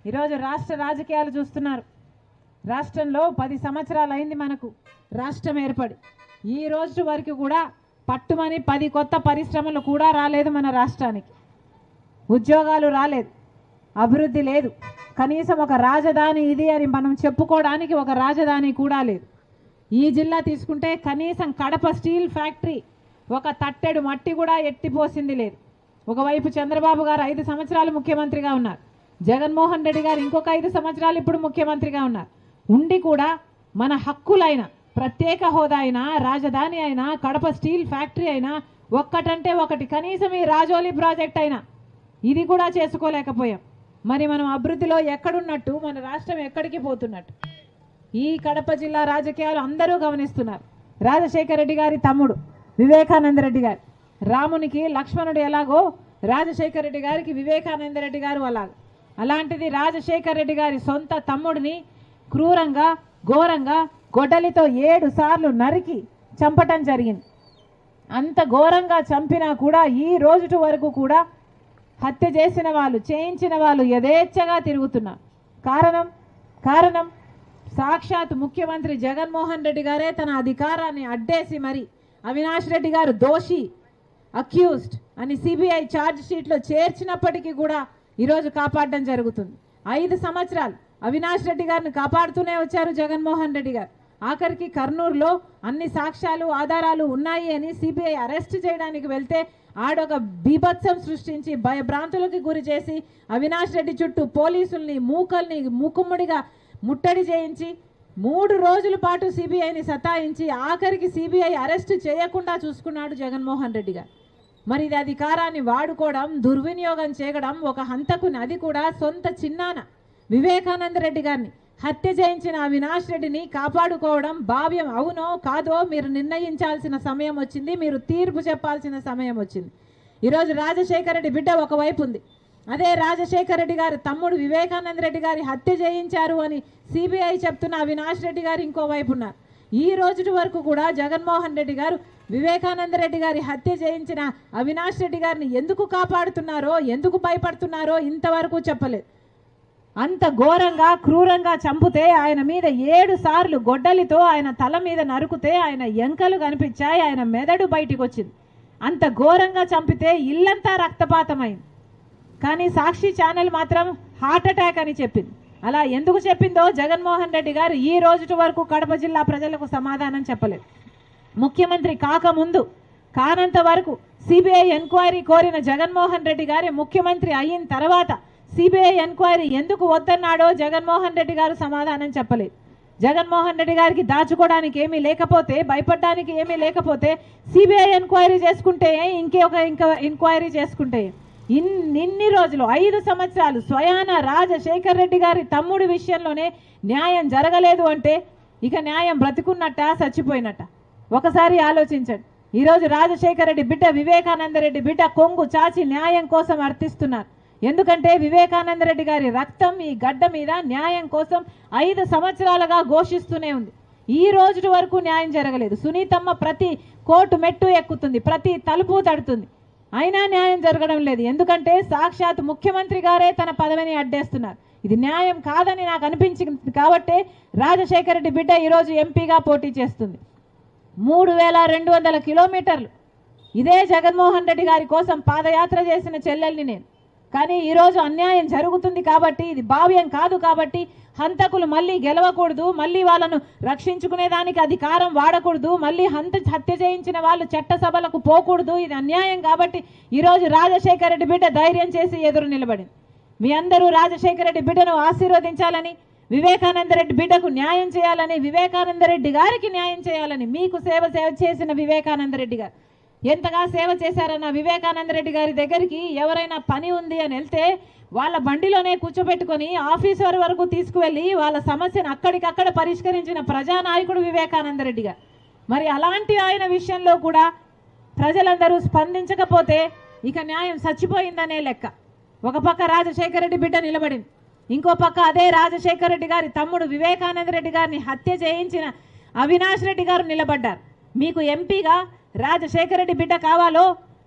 ఈరోజు రాష్ట్ర రాజకీయాలు చూస్తున్నారు. రాష్ట్రంలో 10 సంవత్సరాలు అయింది మనకు రాష్ట్రం ఏర్పడి. ఈ రోజు వరకు కూడా పట్టుమని 10 కొత్త పరిశ్రమలు కూడా రాలేదు మన రాష్ట్రానికి. ఉద్యోగాలు రాలేదు, అభివృద్ధి లేదు, కనీసం ఒక రాజధాని ఇది అని మనం చెప్పుకోవడానికి ఒక రాజధాని కూడా లేదు. ఈ జిల్లా తీసుకుంటే కనీసం కడప స్టీల్ ఫ్యాక్టరీ ఒక తట్టెడు మట్టి కూడా ఎత్తిపోసింది లేదు. ఒకవైపు చంద్రబాబు గారు 5 సంవత్సరాలు ముఖ్యమంత్రిగా ఉన్నారు, జగన్మోహన్ రెడ్డి గారు ఇంకొక 5 సంవత్సరాలు ఇప్పుడు ముఖ్యమంత్రిగా ఉన్నారు. ఉండి కూడా మన హక్కులైన ప్రత్యేక హోదా అయినా, రాజధాని అయినా, కడప స్టీల్ ఫ్యాక్టరీ అయినా, ఒక్కటంటే ఒకటి కనీసం ఈ రాజోలి ప్రాజెక్ట్ అయినా ఇది కూడా చేసుకోలేకపోయాం. మరి మనం అభివృద్ధిలో ఎక్కడున్నట్టు, మన రాష్ట్రం ఎక్కడికి పోతున్నట్టు? ఈ కడప జిల్లా రాజకీయాలు అందరూ గమనిస్తున్నారు. రాజశేఖర రెడ్డి గారి తమ్ముడు వివేకానంద రెడ్డి గారు, రామునికి లక్ష్మణుడు ఎలాగో రాజశేఖర రెడ్డి గారికి వివేకానంద రెడ్డి గారు అలాగ. అలాంటిది రాజశేఖర రెడ్డి గారి సొంత తమ్ముడిని క్రూరంగా, ఘోరంగా గొడ్డలితో 7 సార్లు నరికి చంపటం జరిగింది. అంత ఘోరంగా చంపినా కూడా ఈ రోజు వరకు కూడా హత్య చేసిన వాళ్ళు, చేయించిన వాళ్ళు యథేచ్ఛగా తిరుగుతున్నారు. కారణం సాక్షాత్ ముఖ్యమంత్రి జగన్మోహన్ రెడ్డి గారే తన అధికారాన్ని అడ్డేసి మరి అవినాష్ రెడ్డి గారు దోషి, అక్యూజ్డ్ అని సిబిఐ ఛార్జ్ షీట్లో చేర్చినప్పటికీ కూడా ఈరోజు కాపాడడం జరుగుతుంది. 5 సంవత్సరాలు అవినాష్ రెడ్డి గారిని కాపాడుతూనే వచ్చారు జగన్మోహన్ రెడ్డి గారు. ఆఖరికి కర్నూలులో అన్ని సాక్ష్యాలు, ఆధారాలు ఉన్నాయి అని సిబిఐ అరెస్ట్ చేయడానికి వెళ్తే ఆడొక బీభత్సం సృష్టించి భయభ్రాంతులకు గురి చేసి అవినాష్ రెడ్డి చుట్టూ పోలీసుల్ని, మూకల్ని ముక్కుమ్మడిగా ముట్టడి చేయించి 3 రోజుల పాటు సిబిఐని సతాయించి ఆఖరికి సిబిఐ అరెస్ట్ చేయకుండా చూసుకున్నాడు జగన్మోహన్ రెడ్డి గారు. మరి ఇది అధికారాన్ని వాడుకోవడం, దుర్వినియోగం చేయడం, ఒక హంతకుని, అది కూడా సొంత చిన్నాన వివేకానంద రెడ్డి గారిని హత్య చేయించిన అవినాష్ రెడ్డిని కాపాడుకోవడం భావ్యం అవునో కాదో మీరు నిర్ణయించాల్సిన సమయం వచ్చింది, మీరు తీర్పు చెప్పాల్సిన సమయం వచ్చింది. ఈరోజు రాజశేఖర రెడ్డి బిడ్డ ఒకవైపు ఉంది, అదే రాజశేఖర రెడ్డి గారి తమ్ముడు వివేకానంద రెడ్డి గారి హత్య చేయించారు అని సిబిఐ చెప్తున్న అవినాష్ రెడ్డి గారు ఇంకోవైపు ఉన్నారు. ఈ రోజు వరకు కూడా జగన్మోహన్ రెడ్డి గారు వివేకానంద రెడ్డి గారి హత్య చేయించిన అవినాష్ రెడ్డి గారిని ఎందుకు కాపాడుతున్నారో, ఎందుకు భయపడుతున్నారో ఇంతవరకు చెప్పలేదు. అంత ఘోరంగా, క్రూరంగా చంపితే ఆయన మీద 7 సార్లు గొడ్డలితో ఆయన తల మీద నరుకుతే ఆయన ఎంకలు కనిపించాయి, ఆయన మెదడు బయటికి వచ్చింది. అంత ఘోరంగా చంపితే ఇల్లంతా రక్తపాతమైంది. కానీ సాక్షి ఛానల్ మాత్రం హార్ట్ అటాక్ అని చెప్పింది. అలా ఎందుకు చెప్పిందో జగన్మోహన్ రెడ్డి గారు ఈ రోజు వరకు కడప జిల్లా ప్రజలకు సమాధానం చెప్పలేదు. ముఖ్యమంత్రి కాకముందు, కానంత వరకు సిబిఐ ఎంక్వైరీ కోరిన జగన్మోహన్ రెడ్డి గారి ముఖ్యమంత్రి అయిన తర్వాత సిబిఐ ఎంక్వైరీ ఎందుకు వద్దన్నాడో జగన్మోహన్ రెడ్డి గారు సమాధానం చెప్పలేదు. జగన్మోహన్ రెడ్డి గారికి దాచుకోవడానికి ఏమీ లేకపోతే, భయపడడానికి ఏమీ లేకపోతే సిబిఐ ఎంక్వైరీ చేసుకుంటే, ఇంక ఎంక్వైరీ చేసుకుంటే ఇన్ని రోజులు 5 సంవత్సరాలు స్వయాన రాజశేఖర రెడ్డి గారి తమ్ముడి విషయంలోనే న్యాయం జరగలేదు అంటే ఇక న్యాయం బ్రతికున్నట్ట, చచ్చిపోయినట్ట? ఒకసారి ఆలోచించండి. ఈరోజు రాజశేఖర రెడ్డి బిడ్డ, వివేకానంద రెడ్డి బిడ్డ కొంగు చాచి న్యాయం కోసం అర్థిస్తున్నారు. ఎందుకంటే వివేకానంద రెడ్డి గారి రక్తం ఈ గడ్డ మీద న్యాయం కోసం 5 సంవత్సరాలుగా ఘోషిస్తూనే ఉంది. ఈ రోజు వరకు న్యాయం జరగలేదు. సునీతమ్మ ప్రతి కోర్టు మెట్టు ఎక్కుతుంది, ప్రతి తలుపు తడుతుంది, అయినా న్యాయం జరగడం లేదు. ఎందుకంటే సాక్షాత్ ముఖ్యమంత్రి గారే తన పదవిని అడ్డేస్తున్నారు. ఇది న్యాయం కాదని నాకు అనిపించింది కాబట్టి రాజశేఖర రెడ్డి బిడ్డ ఈరోజు ఎంపీగా పోటీ చేస్తుంది. 3200 కిలోమీటర్లు ఇదే జగన్మోహన్ రెడ్డి గారి కోసం పాదయాత్ర చేసిన చెల్లెల్ని నేను. కానీ ఈరోజు అన్యాయం జరుగుతుంది కాబట్టి, ఇది భావ్యం కాదు కాబట్టి, హంతకులు మళ్ళీ గెలవకూడదు, మళ్ళీ వాళ్ళను రక్షించుకునేదానికి అధికారం వాడకూడదు, మళ్ళీ హత్య చేయించిన వాళ్ళు చట్టసభలకు పోకూడదు, ఇది అన్యాయం కాబట్టి ఈరోజు రాజశేఖర రెడ్డి బిడ్డ ధైర్యం చేసి ఎదురు నిలబడింది. మీ అందరూ రాజశేఖర రెడ్డి బిడ్డను ఆశీర్వదించాలని, వివేకానంద రెడ్డి బిడ్డకు న్యాయం చేయాలని, వివేకానంద రెడ్డి గారికి న్యాయం చేయాలని, మీకు సేవ చేసిన వివేకానంద రెడ్డి గారు ఎంతగా సేవ చేశారన్న వివేకానంద రెడ్డి గారి దగ్గరికి ఎవరైనా పని ఉంది అని వెళ్తే వాళ్ళ బండిలోనే కూర్చోబెట్టుకొని ఆఫీసర్ వరకు తీసుకువెళ్ళి వాళ్ళ సమస్యను అక్కడికక్కడ పరిష్కరించిన ప్రజానాయకుడు వివేకానంద రెడ్డి గారు. మరి అలాంటి ఆయన విషయంలో కూడా ప్రజలందరూ స్పందించకపోతే ఇక న్యాయం చచ్చిపోయిందనే లెక్క. ఒక పక్క రాజశేఖర రెడ్డి బిడ్డ నిలబడింది, ఇంకో పక్క అదే రాజశేఖర రెడ్డి గారి తమ్ముడు వివేకానంద రెడ్డి గారిని హత్య చేయించిన అవినాష్ రెడ్డి గారు నిలబడ్డారు. మీకు ఎంపీగా రాజశేఖర రెడ్డి బిడ్డ కావాలో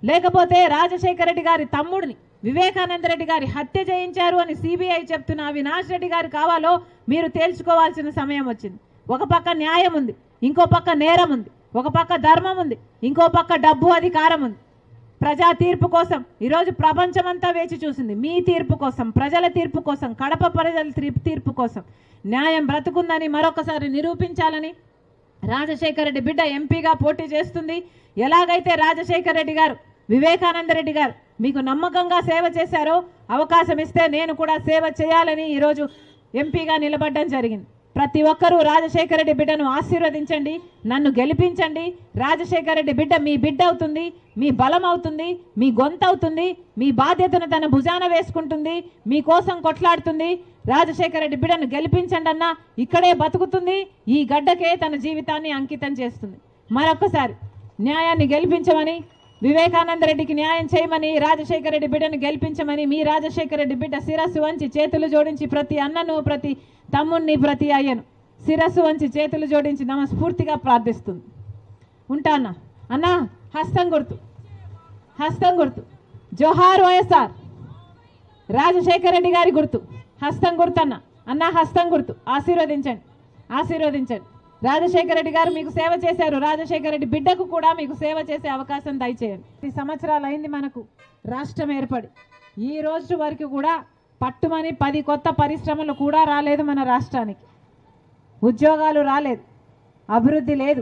లేకపోతే రాజశేఖర రెడ్డి గారి తమ్ముడిని వివేకానంద రెడ్డి గారి హత్య చేయించారు అని సిబిఐ చెప్తున్న అవినాష్ రెడ్డి గారు కావాలో మీరు తేల్చుకోవాల్సిన సమయం వచ్చింది. ఒక పక్క న్యాయం ఉంది, ఇంకో పక్క నేరం ఉంది, ఒక పక్క ధర్మం ఉంది, ఇంకో పక్క డబ్బు అధికారం ఉంది. ప్రజా తీర్పు కోసం ఈరోజు ప్రపంచమంతా వేచి చూసింది. మీ తీర్పు కోసం, ప్రజల తీర్పు కోసం, కడప ప్రజల తీర్పు కోసం న్యాయం బ్రతుకుందని మరొకసారి నిరూపించాలని రాజశేఖర రెడ్డి బిడ్డ ఎంపీగా పోటీ చేస్తుంది. ఎలాగైతే రాజశేఖర రెడ్డి గారు, వివేకానంద రెడ్డి గారు మీకు నమ్మకంగా సేవ చేశారో అవకాశం ఇస్తే నేను కూడా సేవ చేయాలని ఈరోజు ఎంపీగా నిలబడడం జరిగింది. ప్రతి ఒక్కరూ రాజశేఖర రెడ్డి బిడ్డను ఆశీర్వదించండి, నన్ను గెలిపించండి. రాజశేఖర రెడ్డి బిడ్డ మీ బిడ్డ అవుతుంది, మీ బలం అవుతుంది, మీ గొంతు అవుతుంది, మీ బాధ్యతను తన భుజాన వేసుకుంటుంది, మీకోసం కొట్లాడుతుంది. రాజశేఖర రెడ్డి బిడ్డను గెలిపించండి అన్న, ఇక్కడే బతుకుతుంది, ఈ గడ్డకే తన జీవితాన్ని అంకితం చేస్తుంది. మరొకసారి న్యాయాన్ని గెలిపించమని, వివేకానంద రెడ్డికి న్యాయం చేయమని, రాజశేఖర రెడ్డి బిడ్డను గెలిపించమని మీ రాజశేఖర రెడ్డి బిడ్డ శిరస్సు వంచి చేతులు జోడించి ప్రతి అన్నను, ప్రతి తమ్ముణ్ణి, ప్రతి అయ్యను శిరస్సు వంచి చేతులు జోడించి నమస్ఫూర్తిగా ప్రార్థిస్తుంది. ఉంటానా అన్న? హస్తం గుర్తు, హస్తం గుర్తు. జోహార్ వైఎస్ఆర్. రాజశేఖర రెడ్డి గారి గుర్తు హస్తం గుర్తు అన్న. అన్న హస్తం గుర్తు. ఆశీర్వదించండి, ఆశీర్వదించండి. రాజశేఖర రెడ్డి గారు మీకు సేవ చేశారు, రాజశేఖర రెడ్డి బిడ్డకు కూడా మీకు సేవ చేసే అవకాశం దయచేయండి. 10 సంవత్సరాలు అయింది మనకు రాష్ట్రం ఏర్పడి. ఈ రోజు వరకు కూడా పట్టుమని 10 కొత్త పరిశ్రమలు కూడా రాలేదు మన రాష్ట్రానికి. ఉద్యోగాలు రాలేదు, అభివృద్ధి లేదు,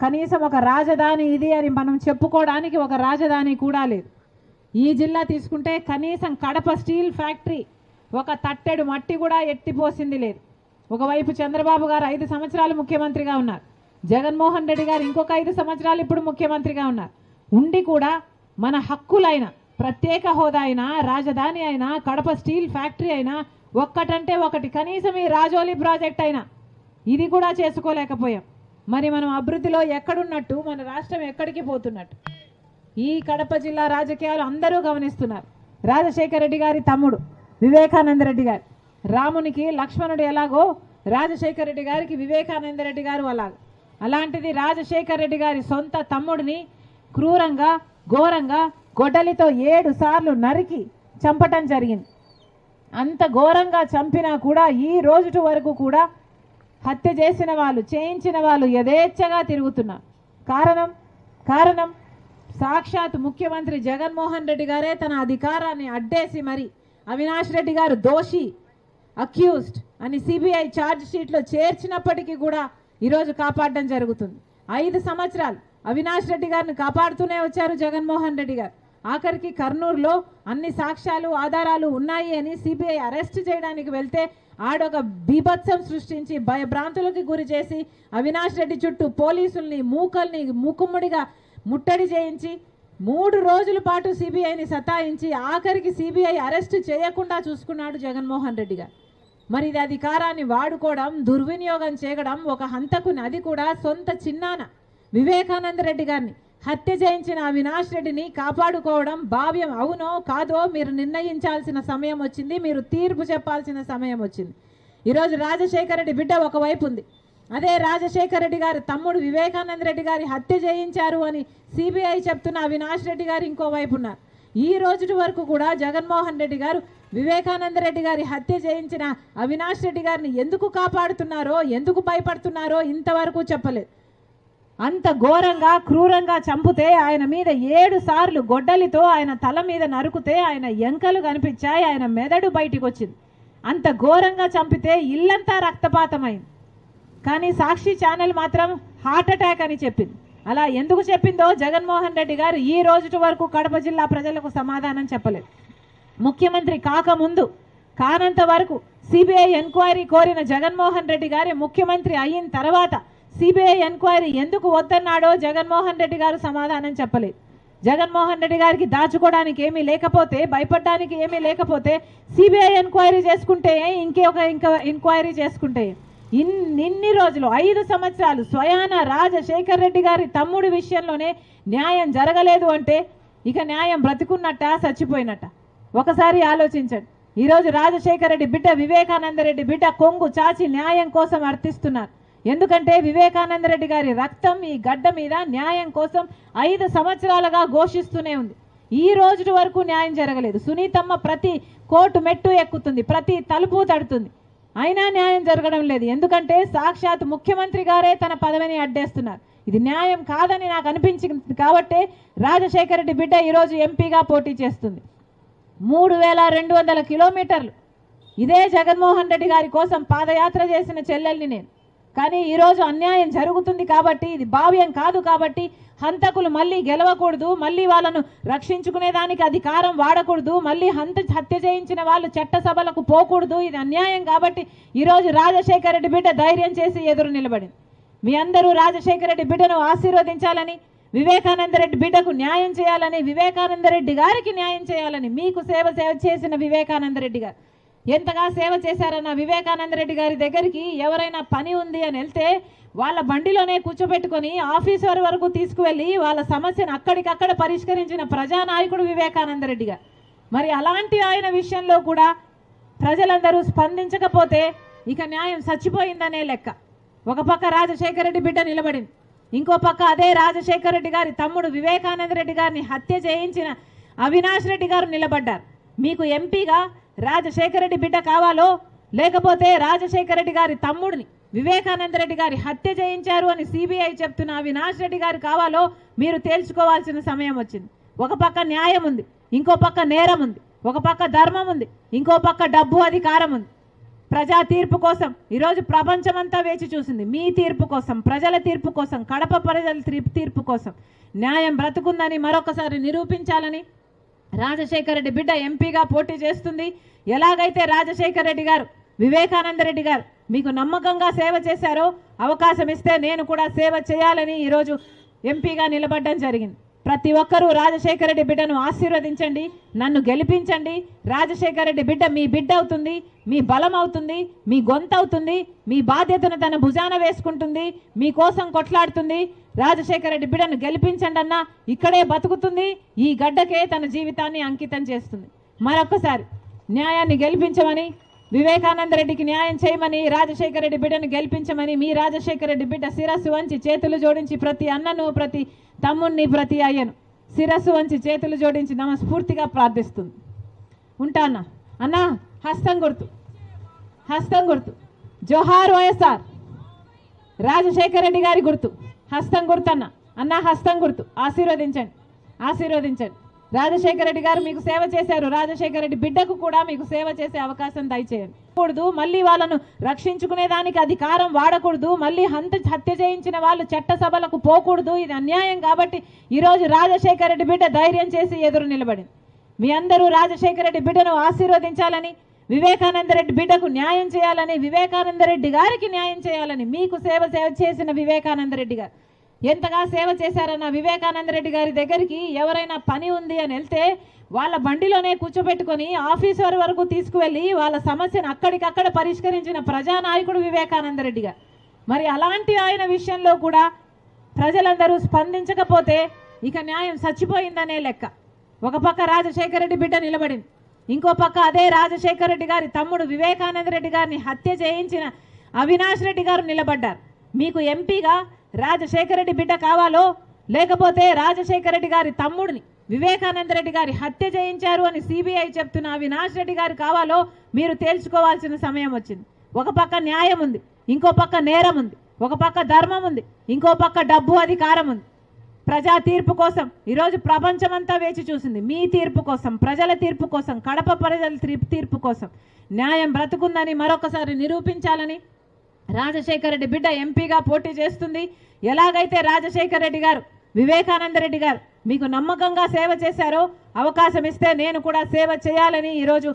కనీసం ఒక రాజధాని ఇది అని మనం చెప్పుకోవడానికి ఒక రాజధాని కూడా లేదు. ఈ జిల్లా తీసుకుంటే కనీసం కడప స్టీల్ ఫ్యాక్టరీ ఒక తట్టెడు మట్టి కూడా ఎట్టిపోసింది లేదు. ఒకవైపు చంద్రబాబు గారు 5 సంవత్సరాలు ముఖ్యమంత్రిగా ఉన్నారు, జగన్మోహన్ రెడ్డి గారు ఇంకొక 5 సంవత్సరాలు ఇప్పుడు ముఖ్యమంత్రిగా ఉన్నారు. ఉండి కూడా మన హక్కులైన ప్రత్యేక హోదా అయినా, రాజధాని అయినా, కడప స్టీల్ ఫ్యాక్టరీ అయినా, ఒక్కటంటే ఒకటి, కనీసం ఈ రాజోలి ప్రాజెక్ట్ అయినా ఇది కూడా చేసుకోలేకపోయాం. మరి మనం అభివృద్ధిలో ఎక్కడున్నట్టు, మన రాష్ట్రం ఎక్కడికి పోతున్నట్టు ఈ కడప జిల్లా రాజకీయాలు అందరూ గమనిస్తున్నారు. రాజశేఖర రెడ్డి గారి తమ్ముడు వివేకానంద రెడ్డి గారు, రామునికి లక్ష్మణుడు ఎలాగో రాజశేఖర రెడ్డి గారికి వివేకానంద రెడ్డి గారు అలాగ. అలాంటిది రాజశేఖర రెడ్డి గారి సొంత తమ్ముడిని క్రూరంగా, ఘోరంగా గొడ్డలితో 7 సార్లు నరికి చంపటం జరిగింది. అంత ఘోరంగా చంపినా కూడా ఈ రోజు వరకు కూడా హత్య చేసిన వాళ్ళు, చేయించిన వాళ్ళు యథేచ్ఛగా తిరుగుతున్నారు. కారణం సాక్షాత్ ముఖ్యమంత్రి జగన్మోహన్ రెడ్డి గారే తన అధికారాన్ని అడ్డేసి మరి అవినాష్ రెడ్డి గారు దోషి, అక్యూజ్డ్ అని సిబిఐ ఛార్జ్ షీట్లో చేర్చినప్పటికీ కూడా ఈరోజు కాపాడడం జరుగుతుంది. 5 సంవత్సరాలు అవినాష్ రెడ్డి గారిని కాపాడుతూనే వచ్చారు జగన్మోహన్ రెడ్డి గారు. ఆఖరికి కర్నూలులో అన్ని సాక్ష్యాలు, ఆధారాలు ఉన్నాయి అని సిబిఐ అరెస్ట్ చేయడానికి వెళ్తే ఆడొక బీభత్సం సృష్టించి భయభ్రాంతులకు గురి చేసి అవినాష్ రెడ్డి చుట్టూ పోలీసుల్ని, మూకల్ని ముక్కుముడిగా ముట్టడి చేయించి 3 రోజుల పాటు సిబిఐని సతాయించి ఆఖరికి సిబిఐ అరెస్ట్ చేయకుండా చూసుకున్నాడు జగన్మోహన్ రెడ్డి గారు. మరి ఇది అధికారాన్ని వాడుకోవడం, దుర్వినియోగం చేయడం, ఒక హంతకుని, అది కూడా సొంత చిన్నాన వివేకానంద రెడ్డి గారిని హత్య చేయించిన అవినాష్ రెడ్డిని కాపాడుకోవడం భావ్యం అవునో కాదో మీరు నిర్ణయించాల్సిన సమయం వచ్చింది, మీరు తీర్పు చెప్పాల్సిన సమయం వచ్చింది. ఈరోజు రాజశేఖర రెడ్డి బిడ్డ ఒకవైపు ఉంది, అదే రాజశేఖర రెడ్డి గారి తమ్ముడు వివేకానంద రెడ్డి గారి హత్య చేయించారు అని సిబిఐ చెప్తున్న అవినాష్ రెడ్డి గారు ఇంకోవైపు ఉన్నారు. ఈ రోజు వరకు కూడా జగన్మోహన్ రెడ్డి గారు వివేకానంద రెడ్డి గారి హత్య చేయించిన అవినాష్ రెడ్డి గారిని ఎందుకు కాపాడుతున్నారో, ఎందుకు భయపడుతున్నారో ఇంతవరకు చెప్పలేదు. అంత ఘోరంగా, క్రూరంగా చంపితే ఆయన మీద 7 సార్లు గొడ్డలితో ఆయన తల మీద నరుకుతే ఆయన ఎంకలు కనిపించాయి, ఆయన మెదడు బయటికి వచ్చింది. అంత ఘోరంగా చంపితే ఇల్లంతా రక్తపాతమైంది. కానీ సాక్షి ఛానల్ మాత్రం హార్ట్ అటాక్ అని చెప్పింది. అలా ఎందుకు చెప్పిందో జగన్మోహన్ రెడ్డి గారు ఈ రోజు వరకు కడప జిల్లా ప్రజలకు సమాధానం చెప్పలేదు. ముఖ్యమంత్రి కాకముందు, కానంత వరకు సిబిఐ ఎంక్వైరీ కోరిన జగన్మోహన్ రెడ్డి గారి ముఖ్యమంత్రి అయిన తర్వాత సిబిఐ ఎంక్వైరీ ఎందుకు వద్దన్నాడో జగన్మోహన్ రెడ్డి గారు సమాధానం చెప్పలేదు. జగన్మోహన్ రెడ్డి గారికి దాచుకోవడానికి ఏమీ లేకపోతే, భయపడడానికి ఏమీ లేకపోతే సిబిఐ ఎంక్వైరీ చేసుకుంటే, ఇంక ఎంక్వైరీ చేసుకుంటే ఇన్ని రోజులు 5 సంవత్సరాలు స్వయాన రాజశేఖర రెడ్డి గారి తమ్ముడి విషయంలోనే న్యాయం జరగలేదు అంటే ఇక న్యాయం బ్రతికున్నట్ట, చచ్చిపోయినట్ట? ఒకసారి ఆలోచించండి. ఈరోజు రాజశేఖర రెడ్డి బిడ్డ, వివేకానంద రెడ్డి బిడ్డ కొంగు చాచి న్యాయం కోసం అర్థిస్తున్నారు. ఎందుకంటే వివేకానంద రెడ్డి గారి రక్తం ఈ గడ్డ మీద న్యాయం కోసం 5 సంవత్సరాలుగా ఘోషిస్తూనే ఉంది. ఈ రోజు వరకు న్యాయం జరగలేదు. సునీతమ్మ ప్రతి కోర్టు మెట్టు ఎక్కుతుంది, ప్రతి తలుపు తడుతుంది, అయినా న్యాయం జరగడం లేదు. ఎందుకంటే సాక్షాత్ ముఖ్యమంత్రి గారే తన పదవిని అడ్డేస్తున్నారు. ఇది న్యాయం కాదని నాకు అనిపించింది కాబట్టే రాజశేఖర రెడ్డి బిడ్డ ఈరోజు ఎంపీగా పోటీ చేస్తుంది. 3200 కిలోమీటర్లు ఇదే జగన్మోహన్ రెడ్డి గారి కోసం పాదయాత్ర చేసిన చెల్లెల్ని నేను. కానీ ఈరోజు అన్యాయం జరుగుతుంది కాబట్టి, ఇది భావ్యం కాదు కాబట్టి, హంతకులు మళ్ళీ గెలవకూడదు, మళ్ళీ వాళ్ళను రక్షించుకునేదానికి అధికారం వాడకూడదు, మళ్ళీ హత్య చేయించిన వాళ్ళు చట్టసభలకు పోకూడదు, ఇది అన్యాయం కాబట్టి ఈరోజు రాజశేఖర రెడ్డి బిడ్డ ధైర్యం చేసి ఎదురు నిలబడింది. మీ అందరూ రాజశేఖర రెడ్డి బిడ్డను ఆశీర్వదించాలని, వివేకానంద రెడ్డి బిడ్డకు న్యాయం చేయాలని, వివేకానంద రెడ్డి గారికి న్యాయం చేయాలని, మీకు సేవ చేసిన వివేకానంద రెడ్డి గారు ఎంతగా సేవ చేశారన్న వివేకానంద రెడ్డి గారి దగ్గరికి ఎవరైనా పని ఉంది అని వెళ్తే వాళ్ళ బండిలోనే కూర్చోబెట్టుకొని ఆఫీసర్ వరకు తీసుకువెళ్ళి వాళ్ళ సమస్యను అక్కడికక్కడ పరిష్కరించిన ప్రజానాయకుడు వివేకానంద రెడ్డి గారు. మరి అలాంటి ఆయన విషయంలో కూడా ప్రజలందరూ స్పందించకపోతే ఇక న్యాయం చచ్చిపోయిందనే లెక్క. ఒక పక్క రాజశేఖర రెడ్డి బిడ్డ నిలబడింది, ఇంకో పక్క అదే రాజశేఖర రెడ్డి గారి తమ్ముడు వివేకానంద రెడ్డి గారిని హత్య చేయించిన అవినాష్ రెడ్డి గారు నిలబడ్డారు. మీకు ఎంపీగా రాజశేఖర రెడ్డి బిడ్డ కావాలో, లేకపోతే రాజశేఖర రెడ్డి గారి తమ్ముడిని వివేకానంద రెడ్డి గారి హత్య చేయించారు అని సిబిఐ చెప్తున్న అవినాష్ రెడ్డి గారు కావాలో మీరు తేల్చుకోవాల్సిన సమయం వచ్చింది. ఒక పక్క న్యాయం ఉంది, ఇంకో పక్క నేరం ఉంది, ఒక పక్క ధర్మం ఉంది, ఇంకో పక్క డబ్బు అధికారం ఉంది. ప్రజా తీర్పు కోసం ఈరోజు ప్రపంచమంతా వేచి చూసింది. మీ తీర్పు కోసం, ప్రజల తీర్పు కోసం, కడప ప్రజల తీర్పు కోసం న్యాయం బ్రతుకుందని మరొకసారి నిరూపించాలని రాజశేఖర రెడ్డి బిడ్డ ఎంపీగా పోటీ చేస్తుంది. ఎలాగైతే రాజశేఖర రెడ్డి గారు, వివేకానంద రెడ్డి గారు మీకు నమ్మకంగా సేవ చేశారో, అవకాశం ఇస్తే నేను కూడా సేవ చేయాలని ఈరోజు ఎంపీగా నిలబడడం జరిగింది. ప్రతి ఒక్కరూ రాజశేఖర రెడ్డి బిడ్డను ఆశీర్వదించండి, నన్ను గెలిపించండి. రాజశేఖర రెడ్డి బిడ్డ మీ బిడ్డ అవుతుంది, మీ బలం అవుతుంది, మీ గొంతు అవుతుంది, మీ బాధ్యతను తన భుజాన వేసుకుంటుంది, మీకోసం కొట్లాడుతుంది. రాజశేఖర రెడ్డి బిడ్డను గెలిపించండి అన్న, ఇక్కడే బతుకుతుంది, ఈ గడ్డకే తన జీవితాన్ని అంకితం చేస్తుంది. మరొకసారి న్యాయాన్ని గెలిపించమని, వివేకానంద రెడ్డికి న్యాయం చేయమని, రాజశేఖర రెడ్డి బిడ్డను గెలిపించమని మీ రాజశేఖర రెడ్డి బిడ్డ శిరస్సు వంచి చేతులు జోడించి ప్రతి అన్నను, ప్రతి తమ్ముణ్ణి, ప్రతి అయ్యను శిరస్సు వంచి చేతులు జోడించి నమస్ఫూర్తిగా ప్రార్థిస్తుంది. ఉంటానా అన్న? హస్తం గుర్తు, హస్తం గుర్తు. జోహార్ వైఎస్ఆర్. రాజశేఖర రెడ్డి గారి గుర్తు హస్తం గుర్తు అన్న. అన్న హస్తం గుర్తు. ఆశీర్వదించండి, ఆశీర్వదించండి. రాజశేఖర రెడ్డి గారు మీకు సేవ చేశారు, రాజశేఖర రెడ్డి బిడ్డకు కూడా మీకు సేవ చేసే అవకాశం దయచేయండి. కూడదు, మళ్ళీ వాళ్ళను రక్షించుకునేదానికి అధికారం వాడకూడదు, మళ్ళీ హత్య చేయించిన వాళ్ళు చట్టసభలకు పోకూడదు, ఇది అన్యాయం కాబట్టి ఈరోజు రాజశేఖర రెడ్డి బిడ్డ ధైర్యం చేసి ఎదురు నిలబడింది. మీ అందరూ రాజశేఖర రెడ్డి బిడ్డను ఆశీర్వదించాలని, వివేకానంద రెడ్డి బిడ్డకు న్యాయం చేయాలని, వివేకానంద రెడ్డి గారికి న్యాయం చేయాలని, మీకు సేవ చేసిన వివేకానంద రెడ్డి గారు ఎంతగా సేవ చేశారన్న వివేకానంద రెడ్డి గారి దగ్గరికి ఎవరైనా పని ఉంది అని వెళ్తే వాళ్ళ బండిలోనే కూర్చోబెట్టుకొని ఆఫీసర్ వరకు తీసుకువెళ్ళి వాళ్ళ సమస్యను అక్కడికక్కడ పరిష్కరించిన ప్రజానాయకుడు వివేకానంద రెడ్డి గారు. మరి అలాంటి ఆయన విషయంలో కూడా ప్రజలందరూ స్పందించకపోతే ఇక న్యాయం చచ్చిపోయిందనే లెక్క. ఒక పక్క రాజశేఖర రెడ్డి బిడ్డ నిలబడింది, ఇంకో పక్క అదే రాజశేఖర రెడ్డి గారి తమ్ముడు వివేకానంద రెడ్డి గారిని హత్య చేయించిన అవినాష్ రెడ్డి గారు నిలబడ్డారు. మీకు ఎంపీగా రాజశేఖర రెడ్డి బిడ్డ కావాలో, లేకపోతే రాజశేఖర రెడ్డి గారి తమ్ముడిని వివేకానంద రెడ్డి గారి హత్య చేయించారు అని సిబిఐ చెప్తున్న అవినాష్ రెడ్డి గారు కావాలో మీరు తేల్చుకోవాల్సిన సమయం వచ్చింది. ఒక పక్క న్యాయం ఉంది, ఇంకో పక్క నేరం ఉంది, ఒక పక్క ధర్మం ఉంది, ఇంకో పక్క డబ్బు అధికారం ఉంది. ప్రజా తీర్పు కోసం ఈరోజు ప్రపంచమంతా వేచి చూసింది. మీ తీర్పు కోసం, ప్రజల తీర్పు కోసం, కడప ప్రజల తీర్పు కోసం న్యాయం బ్రతుకుందని మరొకసారి నిరూపించాలని రాజశేఖర రెడ్డి బిడ్డ ఎంపీగా పోటీ చేస్తుంది. ఎలాగైతే రాజశేఖర రెడ్డి గారు, వివేకానంద రెడ్డి గారు మీకు నమ్మకంగా సేవ చేశారో, అవకాశం ఇస్తే నేను కూడా సేవ చేయాలని ఈరోజు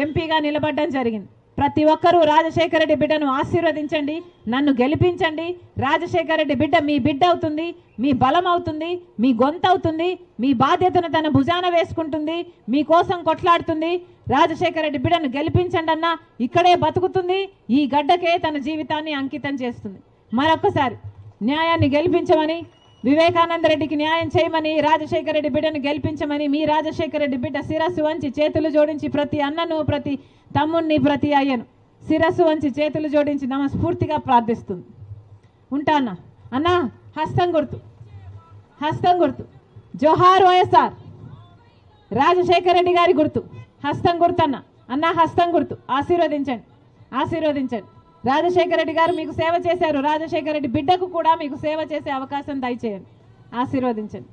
ఎంపీగా నిలబడడం జరిగింది. ప్రతి ఒక్కరూ రాజశేఖర రెడ్డి బిడ్డను ఆశీర్వదించండి, నన్ను గెలిపించండి. రాజశేఖర రెడ్డి బిడ్డ మీ బిడ్డ అవుతుంది, మీ బలం అవుతుంది, మీ గొంతు అవుతుంది, మీ బాధ్యతను తన భుజాన వేసుకుంటుంది, మీకోసం కొట్లాడుతుంది. రాజశేఖర రెడ్డి బిడ్డను గెలిపించండి అన్న, ఇక్కడే బతుకుతుంది, ఈ గడ్డకే తన జీవితాన్ని అంకితం చేస్తుంది. మరొకసారి న్యాయాన్ని గెలిపించమని, వివేకానంద రెడ్డికి న్యాయం చేయమని, రాజశేఖర రెడ్డి బిడ్డను గెలిపించమని మీ రాజశేఖర రెడ్డి బిడ్డ శిరస్సు వంచి చేతులు జోడించి ప్రతి అన్నను, ప్రతి తమ్ముణ్ణి, ప్రతి అయ్యను శిరస్సు వంచి చేతులు జోడించి నమస్ఫూర్తిగా ప్రార్థిస్తుంది. ఉంటానా అన్న? హస్తం గుర్తు, హస్తం గుర్తు. జోహార్ వైఎస్ఆర్. రాజశేఖర రెడ్డి గారి గుర్తు హస్తం గుర్తు అన్న హస్తం గుర్తు ఆశీర్వదించండి ఆశీర్వదించండి. రాజశేఖర రెడ్డి గారు మీకు సేవ చేశారు. రాజశేఖర రెడ్డి బిడ్డకు కూడా మీకు సేవ చేసే అవకాశం దయచేయండి. ఆశీర్వదించండి.